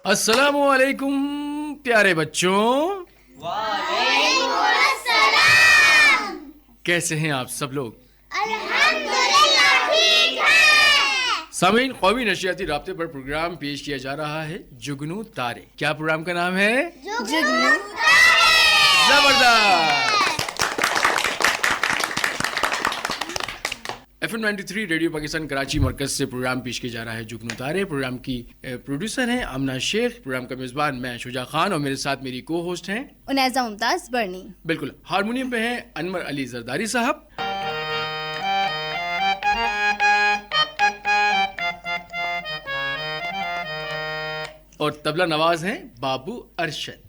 السلام علیکم پیارے بچوں. وعلیکم السلام. کیسے ہیں آپ سب لوگ؟ الحمدللہ ٹھیک ہے. سامعین، قومی نشریاتی رابطے پر پروگرام پیش کیا جا رہا ہے جگنو تارے. کیا پروگرام کا نام ہے؟ جگنو تارے. زبردست. FM 93 ریڈیو پاکستان کراچی مرکز سے پروگرام پیش کیا جا رہا ہے جگنو تارے. پروگرام کی پروڈیوسر ہیں آمنہ شیخ. پروگرام کا میزبان میں شجاع خان اور میرے ساتھ میری کو ہوسٹ ہیں عنیزہ ممتاز برنی. بالکل. ہارمونیم پہ ہیں انور علی زرداری صاحب. اور طبلہ نواز ہیں بابو ارشد.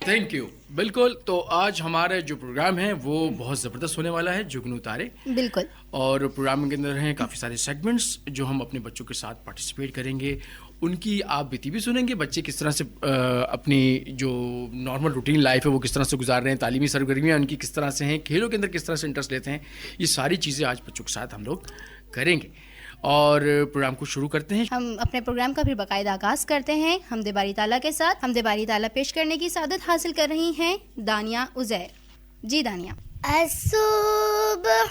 Thank you. بالکل. تو آج ہمارا جو پروگرام ہے وہ بہت زبردست ہونے والا ہے، جگنو تارے. بالکل. اور پروگرام کے اندر ہیں کافی سارے سیگمنٹس جو ہم اپنے بچوں کے ساتھ پارٹیسپیٹ کریں گے. ان کی آپ بیتی بھی سنیں گے، بچے کس طرح سے اپنی جو نارمل روٹین لائف ہے وہ کس طرح سے گزار رہے ہیں، تعلیمی سرگرمیاں ان کی کس طرح سے ہیں، کھیلوں کے اندر کس طرح سے انٹرسٹ لیتے ہیں. یہ ساری چیزیں آج بچوں کے ساتھ ہم لوگ کریں گے. اور پروگرام کو شروع کرتے ہیں. ہم اپنے پروگرام کا پھر باقاعدہ آغاز کرتے ہیں حمد باری تعالیٰ کے ساتھ. حمد باری تعالیٰ پیش کرنے کی سعادت حاصل کر رہی ہیں دانیہ عزیر. جی دانیہ. الصبح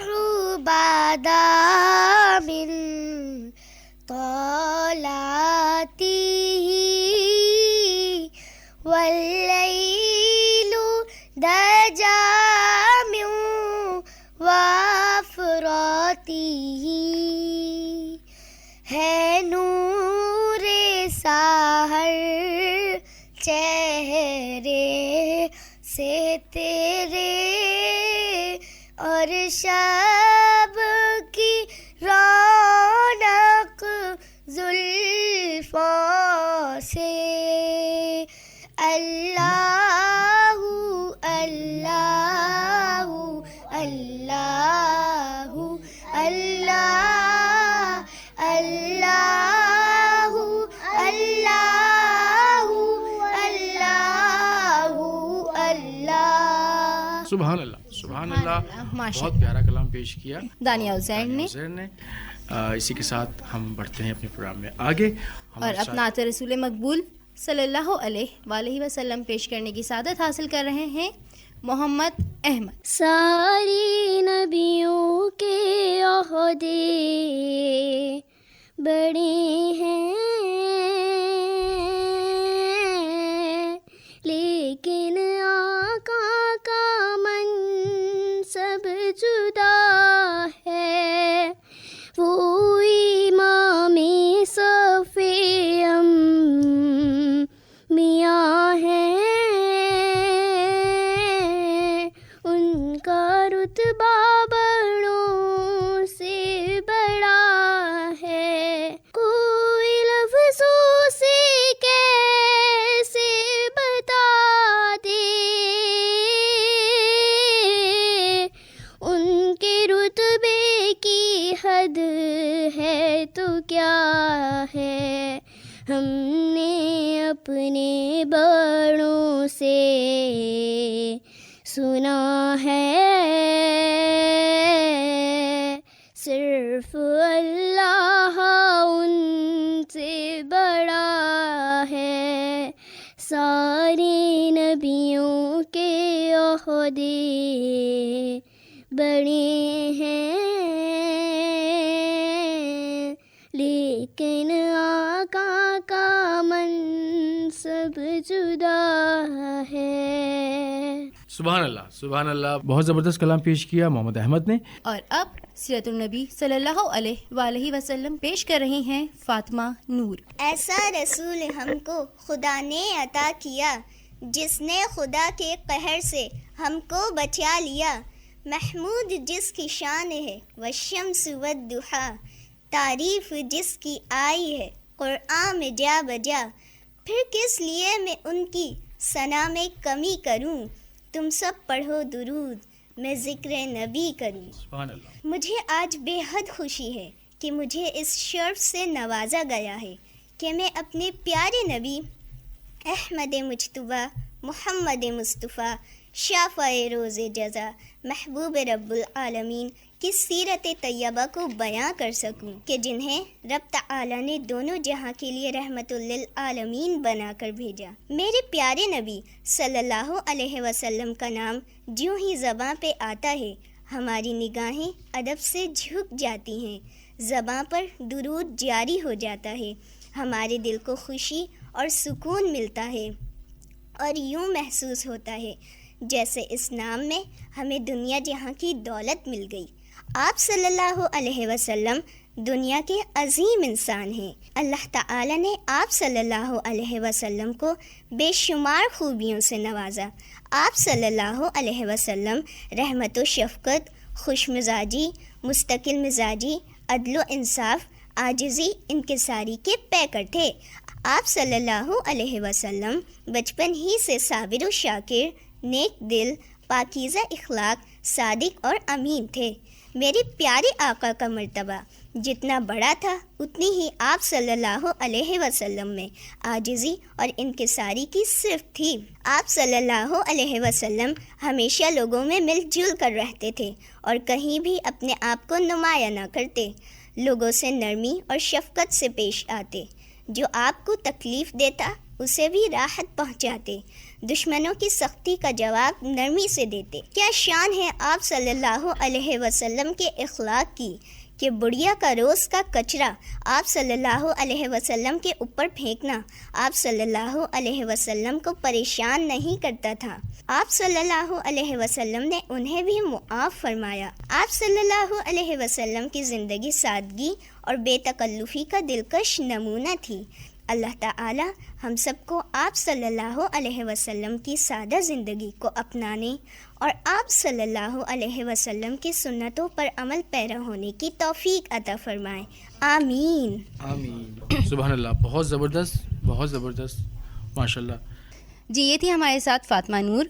بدا من طلعته والليل دجى من وفراته ہے نور سحر چہرے سے تیرے اور شب کی رونق زلفوں سے. اللہ اللہ اللہ اللہ اللہ اللہ اللہ اللہ. سبحان اللہ سبحان اللہ. بہت پیارا کلام پیش کیا دانیہ عزیر نے. اسی کے ساتھ ہم بڑھتے ہیں اپنے پروگرام میں آگے. اور اپنا نعت رسول مقبول صلی اللہ علیہ وآلہ وسلم پیش کرنے کی سعادت حاصل کر رہے ہیں محمد احمد. ساری نبیوں کے عہدے بڑے ہیں لیکن آقا کا منصب جدا ہے. وہ امام صف انبیاء ہیں، ان کا رتبہ بڑوں سے بڑا ہے. کوئی لفظوں سے کیسے بتا دے ان کے رتبے کی حد ہے تو کیا ہے. ہم نے اپنے بڑوں سے سنا ہے صرف اللہ ان سے بڑا ہے. سارے نبیوں کے عہدے بڑے ہیں لیکن آقا کا منصب جدا ہے. سبحان اللہ سبحان اللہ. بہت زبردست کلام پیش کیا محمد احمد نے. اور اب سیرت النبی صلی اللہ علیہ وآلہ وسلم پیش کر رہی ہیں فاطمہ نور. ایسا رسول ہم کو خدا نے عطا کیا جس نے خدا کے قہر سے ہم کو بچا لیا. محمود جس کی شان ہے والشمس والضحیٰ، تعریف جس کی آئی ہے قرآن میں جا بجا. پھر کس لیے میں ان کی ثنا میں کمی کروں، تم سب پڑھو درود میں ذکر نبی کروں. سبحان اللہ. مجھے آج بے حد خوشی ہے کہ مجھے اس شرف سے نوازا گیا ہے کہ میں اپنے پیارے نبی احمد مجتبیٰ محمد مصطفیٰ شافع روز جزا محبوب رب العالمین کی سیرت طیبہ کو بیاں کر سکوں کہ جنہیں رب تعالی نے دونوں جہاں کے لیے رحمت للعالمین بنا کر بھیجا۔ میرے پیارے نبی صلی اللہ علیہ وسلم کا نام جیوں ہی زباں پہ آتا ہے ہماری نگاہیں ادب سے جھک جاتی ہیں، زباں پر درود جاری ہو جاتا ہے، ہمارے دل کو خوشی اور سکون ملتا ہے اور یوں محسوس ہوتا ہے جیسے اس نام میں ہمیں دنیا جہاں کی دولت مل گئی۔ آپ صلی اللہ علیہ وسلم دنیا کے عظیم انسان ہیں۔ اللہ تعالی نے آپ صلی اللہ علیہ وسلم کو بے شمار خوبیوں سے نوازا۔ آپ صلی اللہ علیہ وسلم رحمت و شفقت، خوش مزاجی، مستقل مزاجی، عدل و انصاف، عاجزی، انکساری کے پیکر تھے۔ آپ صلی اللہ علیہ وسلم بچپن ہی سے صابر و شاکر، نیک دل، پاکیزہ اخلاق، صادق اور امین تھے۔ میرے پیارے آقا کا مرتبہ جتنا بڑا تھا اتنی ہی آپ صلی اللہ علیہ وسلم میں عاجزی اور انکساری کی صرف تھی۔ آپ صلی اللہ علیہ وسلم ہمیشہ لوگوں میں مل جل کر رہتے تھے اور کہیں بھی اپنے آپ کو نمایاں نہ کرتے، لوگوں سے نرمی اور شفقت سے پیش آتے، جو آپ کو تکلیف دیتا اسے بھی راحت پہنچاتے، دشمنوں کی سختی کا جواب نرمی سے دیتے۔ کیا شان ہے آپ صلی اللہ علیہ وسلم کے اخلاق کی کہ بڑھیا کا روز کا کچرا آپ صلی اللہ علیہ وسلم کے اوپر پھینکنا آپ صلی اللہ علیہ وسلم کو پریشان نہیں کرتا تھا۔ آپ صلی اللہ علیہ وسلم نے انہیں بھی معاف فرمایا۔ آپ صلی اللہ علیہ وسلم کی زندگی سادگی اور بے تکلفی کا دلکش نمونہ تھی۔ اللہ تعالی ہم سب کو آپ صلی اللہ علیہ وسلم کی سادہ زندگی کو اپنانے اور آپ صلی اللہ علیہ وسلم کی سنتوں پر عمل پیرا ہونے کی توفیق عطا فرمائے، آمین آمین۔ سبحان اللہ، بہت زبردست، بہت زبردست، ماشاء اللہ۔ جی یہ تھی ہمارے ساتھ فاطمہ نور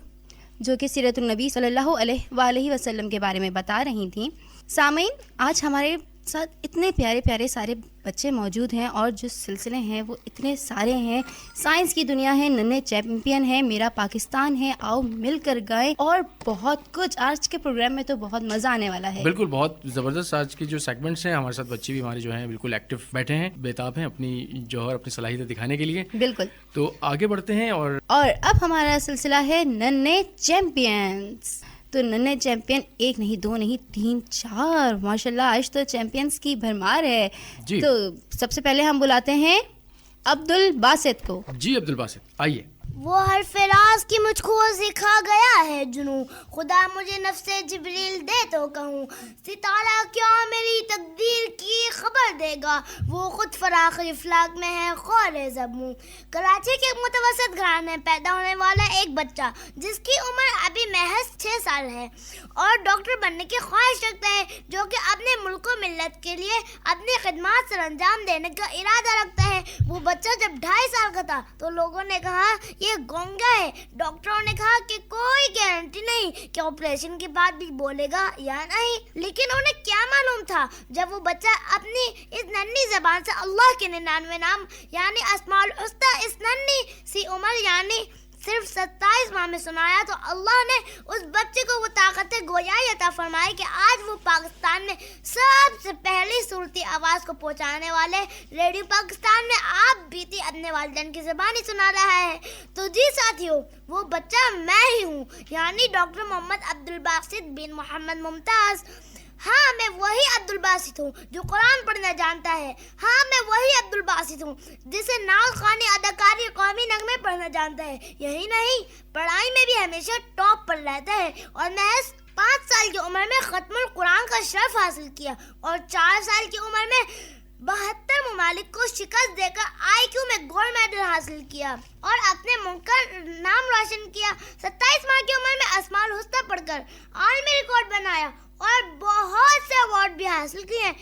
جو کہ سیرت النبی صلی اللہ علیہ وآلہ وسلم کے بارے میں بتا رہی تھیں۔ سامعین، آج ہمارے ساتھ اتنے پیارے پیارے سارے بچے موجود ہیں اور جو سلسلے ہیں وہ اتنے سارے ہیں۔ سائنس کی دنیا ہے، ننھے چیمپئن ہے، میرا پاکستان ہے، آؤ مل کر گائیں، اور بہت کچھ۔ آج کے پروگرام میں تو بہت مزہ آنے والا ہے۔ بالکل، بہت زبردست آج کے جو سیگمنٹس ہیں، ہمارے ساتھ بچے بھی ہمارے جو ہیں بالکل ایکٹیو بیٹھے ہیں، بےتاب ہیں اپنی جوہر، اپنی صلاحیتیں دکھانے کے لیے۔ بالکل، تو آگے بڑھتے ہیں اور اب ہمارا سلسلہ ہے ننھے چیمپئنز۔ تو ننھے چیمپئن ایک نہیں، دو نہیں، تین، چار، ماشاءاللہ آج تو چیمپئنز کی بھرمار ہے۔ جی، تو سب سے پہلے ہم بلاتے ہیں عبد الباسط کو۔ جی عبد الباسط، آئیے۔ وہ حرف راز کی مجھ کو سکھا گیا ہے جنوں، خدا مجھے نفس جبریل دے تو کہوں، ستارہ کیا میری تقدیر کی خبر دے گا، وہ خود فراخ افلاک میں ہے خور زبوں۔ کراچی کے متوسط گھرانے میں پیدا ہونے والا ایک بچہ جس کی عمر ابھی محض 6 سال ہے اور ڈاکٹر بننے کی خواہش رکھتا ہے، جو کہ اپنے ملک و ملت کے لیے اپنی خدمات سر انجام دینے کا ارادہ رکھتا ہے۔ وہ بچہ جب 2.5 سال کا تھا تو لوگوں نے کہا یہ گونگا ہے۔ ڈاکٹروں نے کہا کہ کوئی گارنٹی نہیں کہ آپریشن کے بعد بھی بولے گا یا نہیں، لیکن انہیں کیا معلوم تھا جب وہ بچہ اپنی اس ننھی زبان سے اللہ کے 99 نام یعنی اسماء الحسنی اس ننھی سی عمر یعنی صرف 27 ماہ میں سنایا، تو اللہ نے اس بچے کو وہ طاقت گویائی عطا فرمائی کہ آج وہ پاکستان میں سب سے پہلی صورتی آواز کو پہنچانے والے ریڈیو پاکستان میں آپ بیتی اپنے والدین کی زبانی سنا رہا ہے۔ تو جی ساتھیو، وہ بچہ میں ہی ہوں، یعنی ڈاکٹر محمد عبد الباسط بن محمد ممتاز۔ ہاں، میں وہی عبد الباسط ہوں جو قرآن پڑھنا جانتا ہے۔ ہاں، میں وہی عبد الباسط ہوں جسے نعت خوانی، اداکاری، قومی نغمے پڑھنا جانتا ہے۔ یہی نہیں، پڑھائی میں بھی ہمیشہ ٹاپ پر رہتا ہے اور محض 5 سال کی عمر میں ختم القرآن کا شرف حاصل کیا اور 4 سال کی عمر میں 72 ممالک کو شکست دے کر IQ میں گولڈ میڈل حاصل کیا اور اپنے ملک کا نام روشن کیا۔ 27 ماہ کی عمر میں اسماء الحسنی پڑھ کر عالمی ریکارڈ بنایا اور بہت سے ایوارڈ بھی حاصل کیے ہیں۔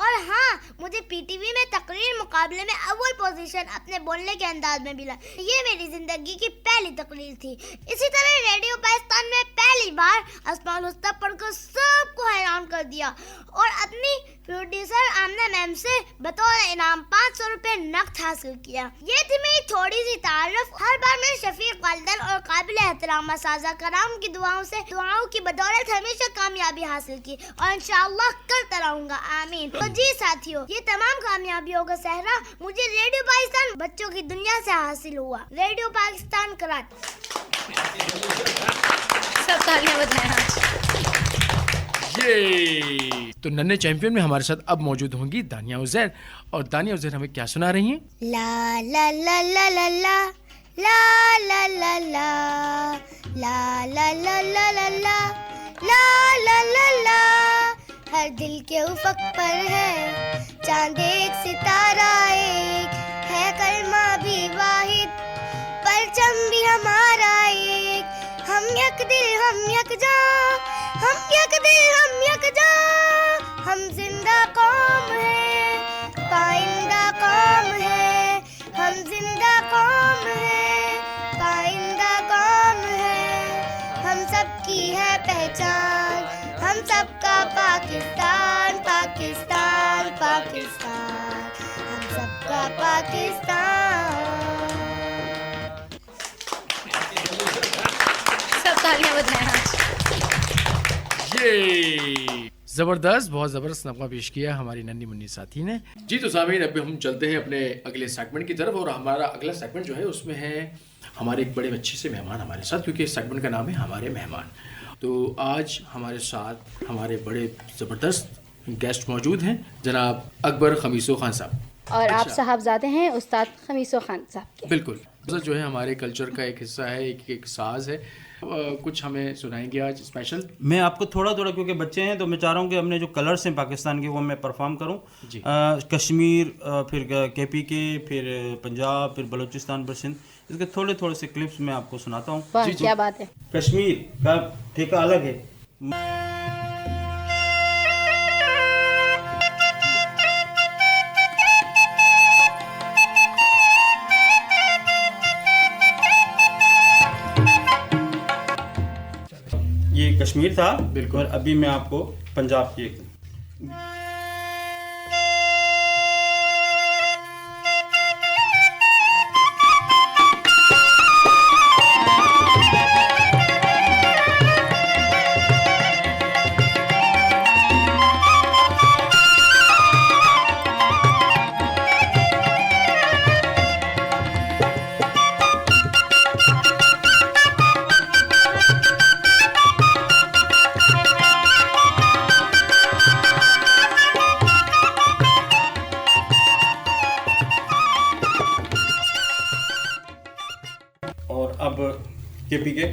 اور ہاں مجھے PTV میں تقریر مقابلے میں اول پوزیشن اپنے بولنے کے انداز میں ملا. یہ میری زندگی کی پہلی تقریر تھی. اسی طرح ریڈیو پاکستان میں پہلی بار اسماء الحسنی پڑھ کر سب کو حیران کر دیا اور اپنی پروڈیوسر آمنہ میم سے بطور انعام 500 روپے نقد حاصل کیا. یہ تھی میری تھوڑی سی تعارف. ہر بار میرے شفیق والدین اور قابل احترام اساتذہ کرام کی دعاؤں کی بدولت ہمیشہ کامیابی حاصل کی اور انشاءاللہ کرتا رہوں گا. آمین. تو جی ساتھیو، یہ تمام کامیابیوں کا صحرا مجھے ریڈیو پاکستان بچوں کی دنیا سے حاصل ہوا. ریڈیو پاکستان کراچی. سب تالیاں بجائیں. تو ننے چیمپئن میں ہمارے ساتھ اب موجود ہوں گی دانیہ عزیر. اور دانیہ عزیر ہمیں کیا سنا رہی ہیں؟ لا لا لا لا لا لا لا لا لا لا لا لا لا لا لا لا لا لا لا. ہر دل کے افق پر ہے چاند ایک ستارہ ایک ہے کلمہ بھی واحد پرچم بھی ہمارا ایک. ہم یک دل ہم یک جاں ہم یک دل ہم یک جاں. ہم زندہ قوم ہے پائندہ قوم ہے. ہم زندہ قوم ہے پائندہ قوم ہے. ہم سب کی ہے پہچان ہم سب کا پاکستان پاکستان پاکستان. ہم سب کا پاکستان. سب تالیاں بجائیں. زبردست، بہت زبردست نغمہ پیش کیا ہماری ننھی منی ساتھی نے. جی تو سامعین، اب ہم چلتے ہیں اپنے اگلے سیگمنٹ کی طرف. اور ہمارا اگلا سیگمنٹ جو ہے اس میں ہے ہمارے ایک بڑے اچھے سے مہمان ہمارے ساتھ، کیونکہ اس سیگمنٹ کا نام ہے ہمارے مہمان. تو آج ہمارے ساتھ ہمارے بڑے زبردست گیسٹ موجود ہیں، جناب اکبر خمیسو خان صاحب. اور آپ صاحبزادے ہیں استاد خمیسو خان صاحب کے. بالکل، جو ہے ہمارے کلچر کا ایک حصہ ہے، ایک ساز ہے. کچھ ہمیں سنائیں گے آج اسپیشل؟ میں آپ کو تھوڑا کیونکہ بچے ہیں تو میں چاہ رہا ہوں کہ ہم نے جو کلرس ہیں پاکستان کے وہ میں پرفارم کروں. جی. کشمیر، پھر KP کے، پھر پنجاب، پھر بلوچستان، پھر سندھ، اس کے تھوڑے سے کلپس میں آپ کو سناتا ہوں. واہ کیا بات ہے. کشمیر کا ٹھیکہ الگ ہے. یہ کشمیر تھا بالکل. اور ابھی میں آپ کو پنجاب کی ایک اب KP کے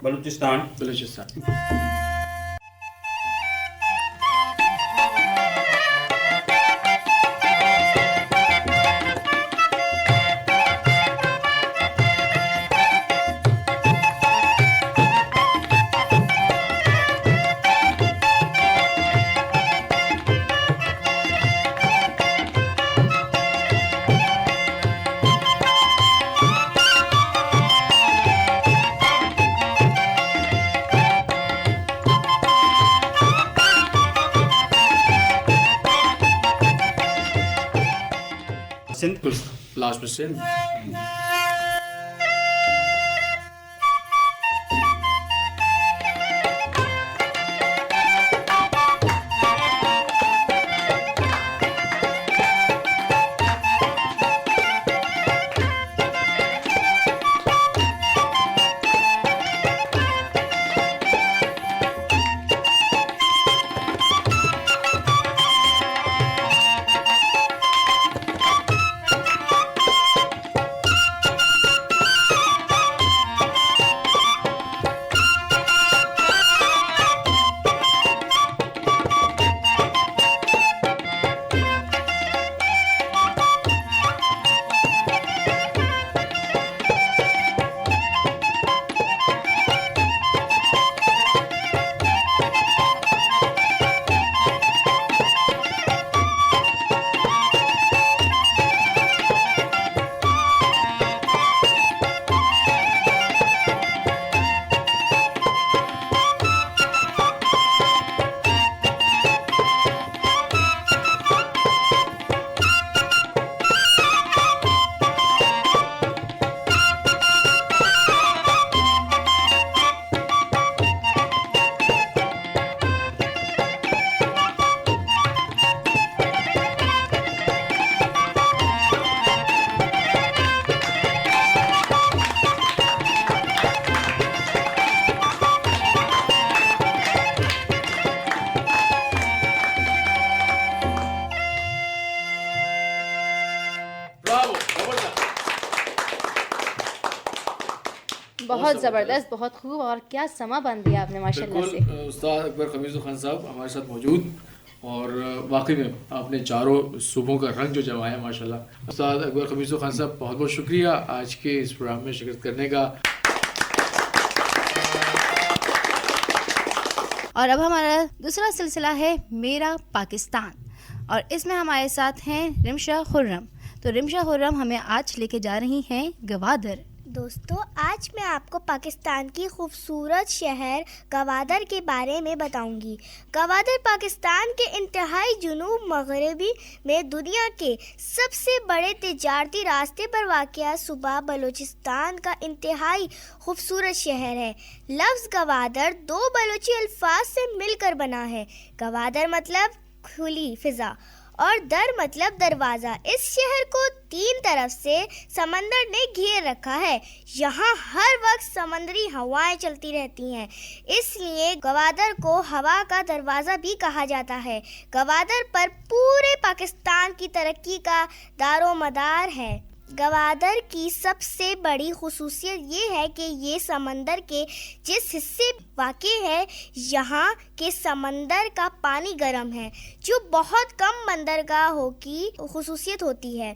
بلوچستان. لاسٹ میں سے بہت زبردست, بہت خوب, اور کیا سما بند دیا آپ نے ماشاء اللہ سے. بالکل استاد اکبر قمیص خان صاحب ہمارے ساتھ موجود, اور واقعی میں آپ نے چاروں صوبوں کا رنگ جو جمایا ماشاء اللہ. استاد اکبر قمیص خان صاحب بہت بہت شکریہ آج کے اس پروگرام میں شرکت کرنے کا. اور اب ہمارا دوسرا سلسلہ ہے میرا پاکستان, اور اس میں ہمارے ساتھ ہیں رمشا خرم. تو رمشا خرم ہمیں آج لے کے جا رہی ہیں گوادر. دوستو, آج میں آپ کو پاکستان کی خوبصورت شہر گوادر کے بارے میں بتاؤں گی. گوادر پاکستان کے انتہائی جنوب مغربی میں دنیا کے سب سے بڑے تجارتی راستے پر واقع صوبہ بلوچستان کا انتہائی خوبصورت شہر ہے. لفظ گوادر دو بلوچی الفاظ سے مل کر بنا ہے. گوادر مطلب کھلی فضا اور در مطلب دروازہ. اس شہر کو تین طرف سے سمندر نے گھیر رکھا ہے. یہاں ہر وقت سمندری ہوائیں چلتی رہتی ہیں, اس لیے گوادر کو ہوا کا دروازہ بھی کہا جاتا ہے. گوادر پر پورے پاکستان کی ترقی کا دار و مدار ہے. گوادر کی سب سے بڑی خصوصیت یہ ہے کہ یہ سمندر کے جس حصے واقع ہے, یہاں کے سمندر کا پانی گرم ہے, جو بہت کم بندرگاہوں کی خصوصیت ہوتی ہے.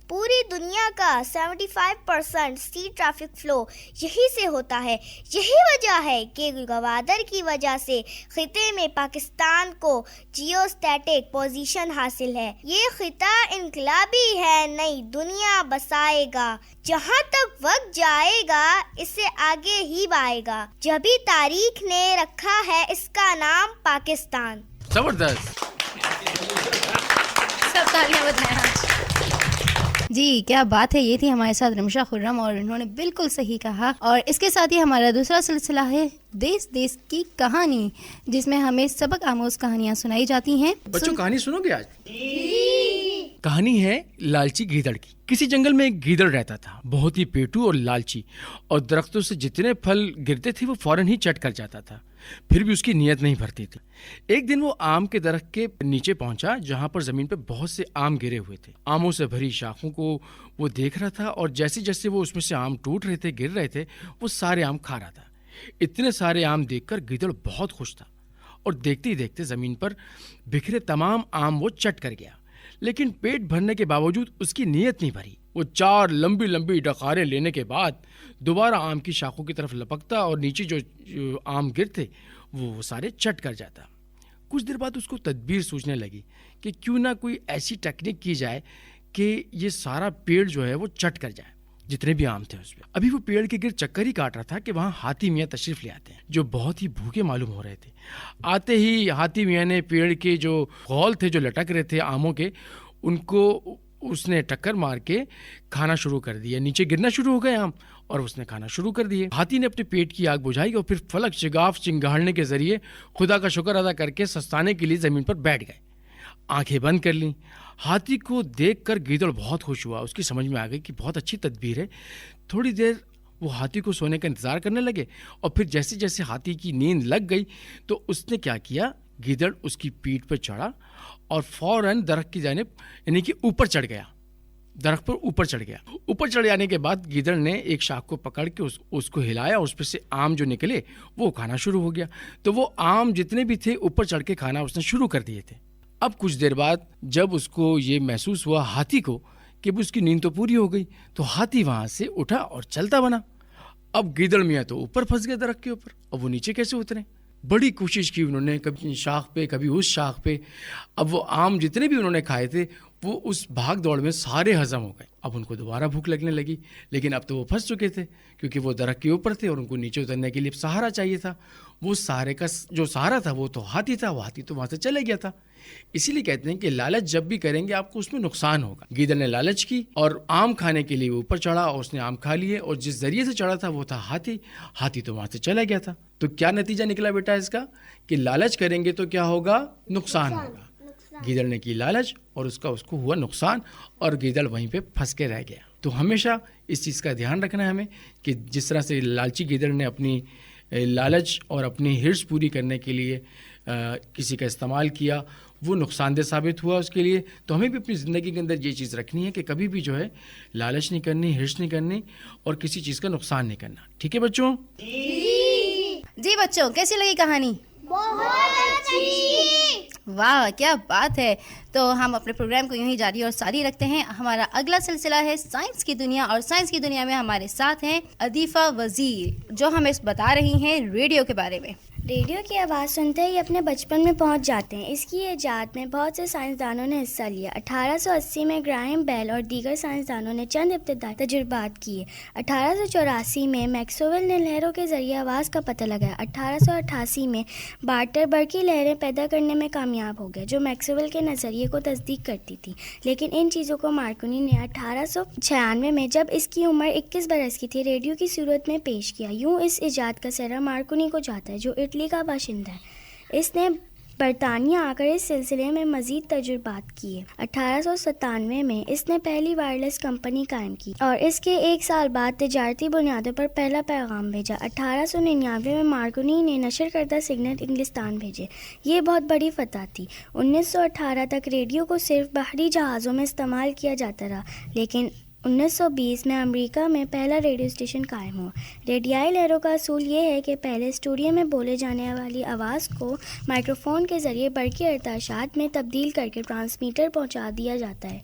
پوری دنیا کا 75% سی ٹریفک فلو یہی سے ہوتا ہے. یہی وجہ ہے کہ گوادر کی وجہ سے خطے میں پاکستان کو جیو اسٹیٹک پوزیشن حاصل ہے. یہ خطہ انقلابی ہے, نئی دنیا بسائے گا. جہاں تک وقت جائے گا اسے آگے ہی بائے گا. جبھی تاریخ نے رکھا ہے اس کا نام پاکستان. زبردست, سب تالیاں بجائیں. جی کیا بات ہے. یہ تھی ہمارے ساتھ رمشا خرم, اور انہوں نے بالکل صحیح کہا. اور اس کے ساتھ ہی ہمارا دوسرا سلسلہ ہے دیس دیس کی کہانی, جس میں ہمیں سبق آموز کہانیاں سنائی جاتی ہیں. بچوں کہانی سنو گے آج؟ کہانی ہے لالچی گیدڑ کی. کسی جنگل میں ایک گیدڑ رہتا تھا, بہت ہی پیٹو اور لالچی, اور درختوں سے جتنے پھل گرتے تھے وہ فوراً ہی چٹ کر جاتا تھا. پھر بھی اس کی نیت نہیں بھرتی تھی. ایک دن وہ آم کے درخت کے نیچے پہنچا, جہاں پر زمین پہ بہت سے آم گرے ہوئے تھے. آموں سے بھری شاخوں کو وہ دیکھ رہا تھا, اور جیسے جیسے وہ اس میں سے آم ٹوٹ رہے تھے, گر رہے تھے, وہ سارے آم کھا رہا تھا. اتنے سارے آم دیکھ کر گیدڑ بہت خوش تھا, اور دیکھتے ہی دیکھتے زمین پر بکھرے تمام آم وہ چٹ کر گیا. لیکن پیٹ بھرنے کے باوجود اس کی نیت نہیں بھری. وہ 4 لمبی لمبی ڈکاریں لینے کے بعد دوبارہ آم کی شاخوں کی طرف لپکتا, اور نیچے جو آم گرتے وہ سارے چٹ کر جاتا. کچھ دیر بعد اس کو تدبیر سوچنے لگی کہ کیوں نہ کوئی ایسی ٹیکنیک کی جائے کہ یہ سارا پیڑ جو ہے وہ چٹ کر جائے, جتنے بھی آم تھے اس پہ. ابھی وہ پیڑ کے گرد چکر ہی کاٹ رہا تھا کہ وہاں ہاتھی میاں تشریف لے آتے ہیں, جو بہت ہی بھوکے معلوم ہو رہے تھے. آتے ہی ہاتھی میاں نے پیڑ کے جو غول تھے جو لٹک رہے تھے آموں کے, ان کو اس نے ٹکر مار کے کھانا شروع کر دیا. نیچے گرنا شروع ہو گئے آم, اور اس نے کھانا شروع کر دیے. ہاتھی نے اپنے پیٹ کی آگ بجھائی اور پھر فلک شگاف چنگاڑنے کے ذریعے خدا کا شکر ادا کر کے سستانے کے لیے زمین پر بیٹھ گئے. آنکھیں بند کر لیں. ہاتھی کو دیکھ کر گیدڑ بہت خوش ہوا. اس کی سمجھ میں آ گئی کہ بہت اچھی تدبیر ہے. تھوڑی دیر وہ ہاتھی کو سونے کا انتظار کرنے لگے, اور پھر جیسے جیسے ہاتھی کی نیند لگ گئی تو اس نے کیا کیا, گیدڑ اس کی پیٹھ پر چڑھا اور فوراً درخت کی جانب یعنی کہ اوپر چڑھ گیا. درخت پر اوپر چڑھ گیا. اوپر چڑھ جانے کے بعد گیدڑ نے ایک شاخ کو پکڑ کے اس کو ہلایا, اس پہ سے آم جو نکلے وہ کھانا شروع ہو گیا. تو وہ آم جتنے بھی تھے اوپر چڑھ کے کھانا اس نے شروع کر دیے تھے. اب کچھ دیر بعد جب اس کو یہ محسوس ہوا ہاتھی کو کہ اس کی نیند تو پوری ہو گئی, تو ہاتھی وہاں سے اٹھا اور چلتا بنا. اب گیدڑ میاں تو اوپر پھنس گئے درخت کے اوپر. اب وہ نیچے کیسے اترے؟ بڑی کوشش کی انہوں نے, کبھی شاخ پہ کبھی اس شاخ پہ. اب وہ آم جتنے بھی انہوں نے کھائے تھے وہ اس بھاگ دوڑ میں سارے ہضم ہو گئے. اب ان کو دوبارہ بھوک لگنے لگی, لیکن اب تو وہ پھنس چکے تھے کیونکہ وہ درخت کے اوپر تھے اور ان کو نیچے اترنے کے لیے سہارا چاہیے تھا. وہ سہارے کا جو سہارا تھا وہ تو ہاتھی تھا, وہ ہاتھی تو وہاں سے چلے گیا تھا. اسی لیے کہتے ہیں کہ لالچ جب بھی کریں گے آپ کو اس میں نقصان ہوگا. گیدڑ نے لالچ کی اور آم کھانے کے لیے اوپر چڑھا اور اس نے آم کھا لیے, اور جس ذریعے سے چڑھا تھا وہ تھا ہاتھی. ہاتھی تو وہاں سے چلا گیا تھا. تو کیا نتیجہ نکلا بیٹا اس کا کہ لالچ کریں گے تو کیا ہوگا, نقصان ہوگا. گیدڑ نے کی لالچ اور اس کو ہوا نقصان, اور گیدڑ وہیں پہ پھنس کے رہ گیا. تو ہمیشہ اس چیز کا دھیان رکھنا ہے ہمیں کہ جس طرح سے لالچی گیدڑ نے اپنی لالچ اور اپنی ہرس پوری کرنے کے لیے کسی کا استعمال کیا, وہ نقصان دہ ثابت ہوا اس کے لیے. تو ہمیں بھی اپنی زندگی کے اندر یہ چیز رکھنی ہے کہ کبھی بھی جو ہے لالچ نہیں کرنی, ہرس نہیں کرنی اور کسی چیز کا نقصان نہیں کرنا. ٹھیک ہے بچوں؟ جی بچوں, کیسی لگی کہانی؟ بہت اچھی. واہ کیا بات ہے. تو ہم اپنے پروگرام کو یوں ہی جاری اور ساری رکھتے ہیں. ہمارا اگلا سلسلہ ہے سائنس کی دنیا, اور سائنس کی دنیا میں ہمارے ساتھ ہیں عدیفہ وزیر, جو ہمیں بتا رہی ہیں ریڈیو کے بارے میں. ریڈیو کی آواز سنتے ہی اپنے بچپن میں پہنچ جاتے ہیں. اس کی ایجاد میں بہت سے سائنسدانوں نے حصہ لیا. 1880 میں گراہم بیل اور دیگر سائنسدانوں نے چند ابتدائی تجربات کیے. 1884 میں میکسویل نے لہروں کے ذریعے آواز کا پتہ لگایا. 1888 میں بارٹر برقی لہریں پیدا کرنے میں کامیاب ہو گئے, جو میکسویل کے نظریے کو تصدیق کرتی تھی. لیکن ان چیزوں کو مارکونی نے 1896 میں, جب اس کی عمر 21 برس کی تھی, ریڈیو کی صورت میں پیش کیا. یوں اس ایجاد کا سہرا مارکونی کو جاتا ہے, جو اٹلی کا باشندہ ہے. اس نے برطانیہ آ کر اس سلسلے میں مزید تجربات کیے. 1897 میں اس نے پہلی وائرلیس کمپنی قائم کی اور اس کے ایک سال بعد تجارتی بنیادوں پر پہلا پیغام بھیجا. 1899 میں مارکونی نے نشر کردہ سگنل انگلستان بھیجے. یہ بہت بڑی فتح تھی. 1918 تک ریڈیو کو صرف بحری جہازوں میں استعمال کیا جاتا رہا, لیکن 1920 میں امریکہ میں پہلا ریڈیو اسٹیشن قائم ہوا. ریڈیائی لہروں کا اصول یہ ہے کہ پہلے اسٹوڈیو میں بولے جانے والی آواز کو مائکروفون کے ذریعے برقی ارتعاشات میں تبدیل کر کے ٹرانسمیٹر پہنچا دیا جاتا ہے.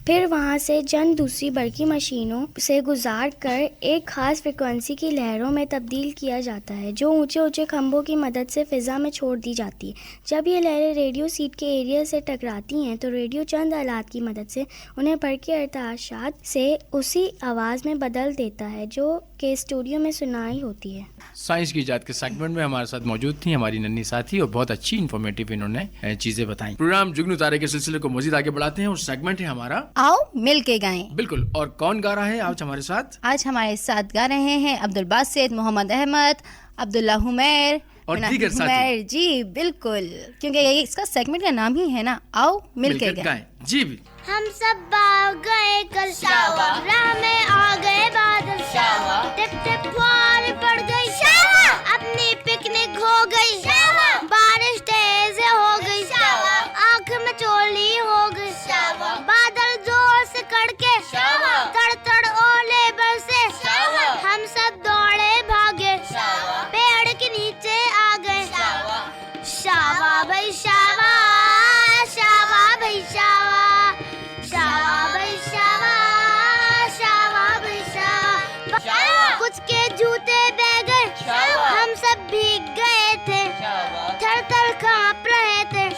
پھر وہاں سے چند دوسری برقی مشینوں سے گزار کر ایک خاص فریکوینسی کی لہروں میں تبدیل کیا جاتا ہے, جو اونچے اونچے کھمبوں کی مدد سے فضا میں چھوڑ دی جاتی ہے. جب یہ لہریں ریڈیو سیٹ کے ایریا سے ٹکراتی ہیں تو ریڈیو چند آلات کی مدد سے انہیں برقی ارتعاشات سے اسی آواز میں بدل دیتا ہے جو کہ اسٹوڈیو میں سنائی ہوتی ہے. سائنس کی ایجاد کے سیگمنٹ میں ہمارے ساتھ موجود تھیں ہماری ننھی ساتھی, اور بہت اچھی انفارمیٹیو انہوں نے چیزیں بتائیں. پروگرام جگنو تارے کے سلسلے کو مزید آگے بڑھاتے ہیں, اور سیگمنٹ ہے ہمارا آؤ مل کے گائیں. بالکل. اور کون گا رہا ہے آج ہمارے ساتھ؟ آج ہمارے ساتھ گا رہے ہیں عبدالباسط, محمد احمد, عبداللہ حمیر اور دیگر ساتھی. جی بالکل, کیونکہ یہ اس کا سیگمنٹ کا نام ہی ہے نا, آؤ مل کے گائیں. جی بھی. ہم سب باغ گئے کل, راہ میں آ گئے بادل, ٹپ ٹپ فوار پڑ گئی, اپنی پکنک ہو گئی, بارش تیز ہو گئی, آنکھ میں چولی ہو گئی, بادل زور سے کڑکے, تڑ تڑ اولے برسے, ہم سب دوڑے بھاگے, پیڑ کے نیچے آ گئے, شاوا بھائی شاوا, شاوا بھائی شاوا, شاوا بھائی شاوا, شاوا بھائی شاوا. کچھ کے جوتے بہ گئے, ہم سب بھیگ گئے تھے, تھر تھر کانپ رہے تھے,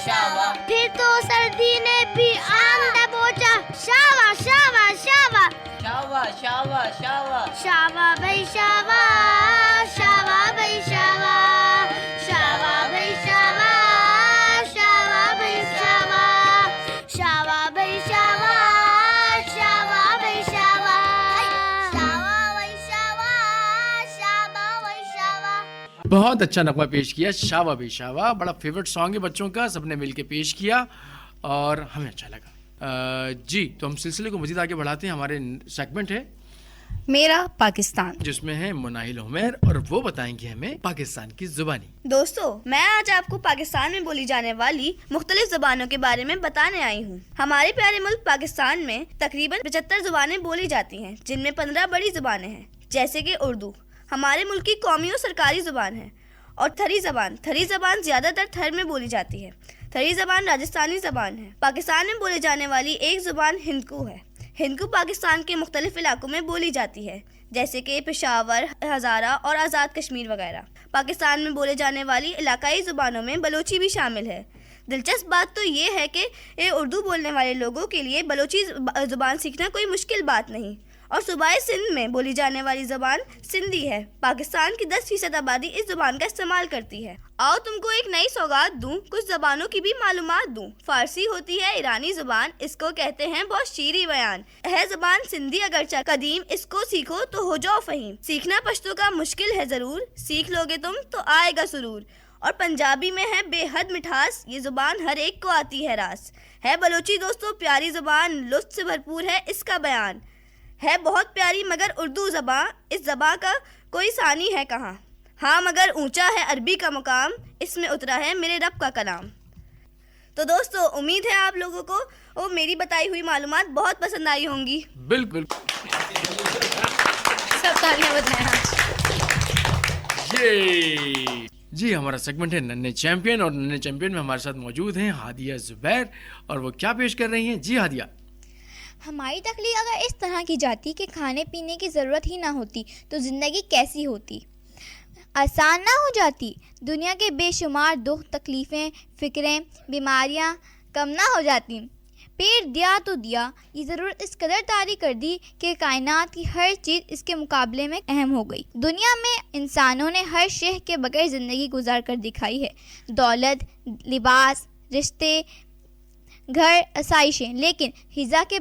پھر تو سردی نے بھی آمدہ بوچا, شاوا شاوا شاوا, شاوا شاوا شاوا, شاوا بھائی شاوا, شاوا بھائی شاوا, شاوا بھائی شاوا, شاوا بھائی شاوا, شاوا بھائی شاوا, شاوا بھائی شاوا, شاوا بھائی شاوا, شاوا بھائی شاوا. بہت اچھا نغمہ پیش کیا, شاوا بھائی شاوا. بڑا فیوریٹ سانگ ہے بچوں کا, سب نے مل کے پیش کیا اور ہمیں اچھا لگا. جی تو ہم سلسلے کو مزید آگے بڑھاتے ہیں. ہمارے سیگمنٹ ہے میرا پاکستان, جس میں ہے مناہل عمیر, اور وہ بتائیں گے ہمیں پاکستان کی زبانی. دوستو, میں آج آپ کو پاکستان میں بولی جانے والی مختلف زبانوں کے بارے میں بتانے آئی ہوں. ہمارے پیارے ملک پاکستان میں تقریباً 75 زبانیں بولی جاتی ہیں, جن میں 15 بڑی زبانیں ہیں, جیسے کہ اردو ہمارے ملک کی قومی اور سرکاری زبان ہے, اور تھری زبان زیادہ تر تھر میں بولی جاتی ہے. تھری زبان راجستھانی زبان ہے. پاکستان میں بولے جانے والی ایک زبان ہندکو ہے. ہندکو پاکستان کے مختلف علاقوں میں بولی جاتی ہے, جیسے کہ پشاور, ہزارہ اور آزاد کشمیر وغیرہ. پاکستان میں بولے جانے والی علاقائی زبانوں میں بلوچی بھی شامل ہے. دلچسپ بات تو یہ ہے کہ اردو بولنے والے لوگوں کے لیے بلوچی زبان سیکھنا کوئی مشکل بات نہیں, اور صوبائی سندھ میں بولی جانے والی زبان سندھی ہے. پاکستان کی 10% آبادی اس زبان کا استعمال کرتی ہے. آؤ تم کو ایک نئی سوغات دوں, کچھ زبانوں کی بھی معلومات دوں. فارسی ہوتی ہے ایرانی زبان, اس کو کہتے ہیں بہت شیریں بیان. ہے زبان سندھی اگرچہ قدیم, اس کو سیکھو تو ہو جاؤ فہیم. سیکھنا پشتو کا مشکل ہے ضرور, سیکھ لو گے تم تو آئے گا سرور. اور پنجابی میں ہے بے حد مٹھاس, یہ زبان ہر ایک کو آتی ہے راس. ہے بلوچی دوستو پیاری زبان, لطف سے بھرپور ہے اس کا بیان. ہے بہت پیاری مگر اردو زباں, اس زباں کا کوئی ثانی ہے کہاں. ہاں مگر اونچا ہے عربی کا مقام, اس میں اترا ہے میرے رب کا کلام. تو دوستو امید ہے آپ لوگوں کو وہ میری بتائی ہوئی معلومات بہت پسند آئی ہوں گی. بالکل. سب تالیاں بجائیں آج. جی ہمارا سیگمنٹ ہے ننے چیمپئن, اور ننے چیمپئن میں ہمارے ساتھ موجود ہیں ہادیہ زبیر, اور وہ کیا پیش کر رہی ہیں. جی ہادیہ. ہماری تخلیق اگر اس طرح کی جاتی کہ کھانے پینے کی ضرورت ہی نہ ہوتی تو زندگی کیسی ہوتی؟ آسان نہ ہو جاتی؟ دنیا کے بے شمار دکھ, تکلیفیں, فکریں, بیماریاں کم نہ ہو جاتی؟ پیٹ دیا تو دیا, یہ ضرورت اس قدر طاری کر دی کہ کائنات کی ہر چیز اس کے مقابلے میں اہم ہو گئی. دنیا میں انسانوں نے ہر شے کے بغیر زندگی گزار کر دکھائی ہے. دولت, لباس, رشتے, گھر, آسائشیں, لیکن غذا کے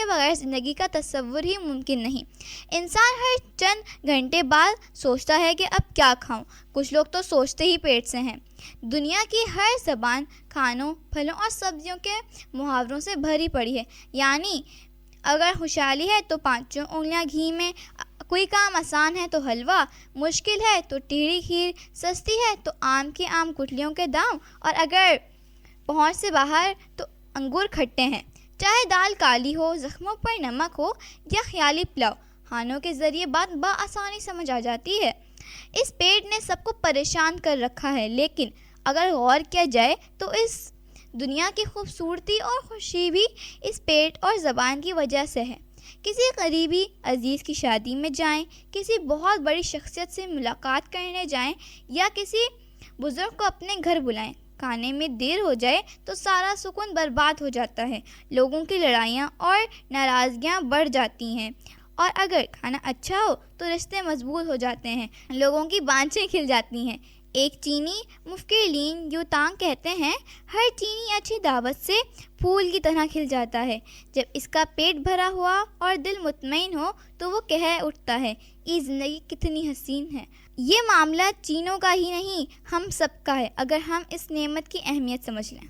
بغیر زندگی کا تصور ہی ممکن نہیں. انسان ہر چند گھنٹے بعد سوچتا ہے کہ اب کیا کھاؤں. کچھ لوگ تو سوچتے ہی پیٹ سے ہیں. دنیا کی ہر زبان کھانوں, پھلوں اور سبزیوں کے محاوروں سے بھری پڑی ہے. یعنی اگر خوشحالی ہے تو 5 انگلیاں گھی میں, کوئی کام آسان ہے تو حلوہ, مشکل ہے تو ٹیڑھی کھیر, سستی ہے تو آم کی آم کٹلیوں کے دام, اور اگر پہنچ سے باہر تو انگور کھٹے ہیں. چاہے دال کالی ہو, زخموں پر نمک ہو یا خیالی پلاؤ, کھانوں کے ذریعے بات بآسانی سمجھ آ جاتی ہے. اس پیٹ نے سب کو پریشان کر رکھا ہے, لیکن اگر غور کیا جائے تو اس دنیا کی خوبصورتی اور خوشی بھی اس پیٹ اور زبان کی وجہ سے ہے. کسی قریبی عزیز کی شادی میں جائیں, کسی بہت بڑی شخصیت سے ملاقات کرنے جائیں یا کسی بزرگ کو اپنے گھر بلائیں, کھانے میں دیر ہو جائے تو سارا سکون برباد ہو جاتا ہے. لوگوں کی لڑائیاں اور ناراضگیاں بڑھ جاتی ہیں, اور اگر کھانا اچھا ہو تو رشتے مضبوط ہو جاتے ہیں, لوگوں کی بانچیں کھل جاتی ہیں. ایک چینی مفکرین یوتانگ کہتے ہیں, ہر چینی اچھی دعوت سے پھول کی طرح کھل جاتا ہے. جب اس کا پیٹ بھرا ہوا اور دل مطمئن ہو تو وہ کہہ اٹھتا ہے, یہ زندگی کتنی حسین ہے. یہ معاملہ چینوں کا ہی نہیں, ہم سب کا ہے, اگر ہم اس نعمت کی اہمیت سمجھ لیں.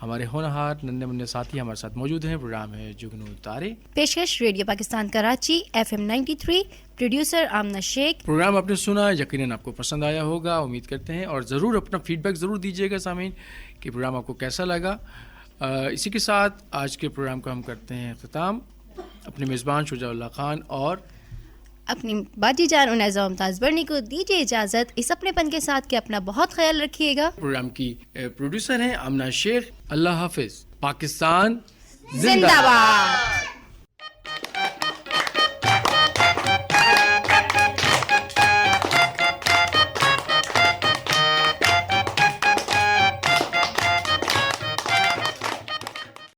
ہمارے ہونہار ننے مننے ساتھی ہمارے ساتھ موجود ہیں. پروگرام ہے جگنو تارے, پیشکش radio Pakistan Karachi FM 93, producer Amna Sheikh. Programme آپ نے سنا, یقیناً آپ کو پسند آیا ہوگا, امید کرتے ہیں, اور ضرور اپنا فیڈ بیک ضرور دیجیے گا سامعین کہ پروگرام آپ کو کیسا لگا. اسی کے ساتھ آج کے پروگرام کو ہم کرتے ہیں اختتام. اپنے میزبان شجاع اللہ خان اور اپنی باجی جان انیزہ ممتاز برنی کو دیجیے اجازت اس اپنے پن کے ساتھ کہ اپنا بہت خیال رکھیے گا. پروگرام کی پروڈیوسر ہیں آمنہ شیخ. اللہ حافظ. پاکستان زندہ باد.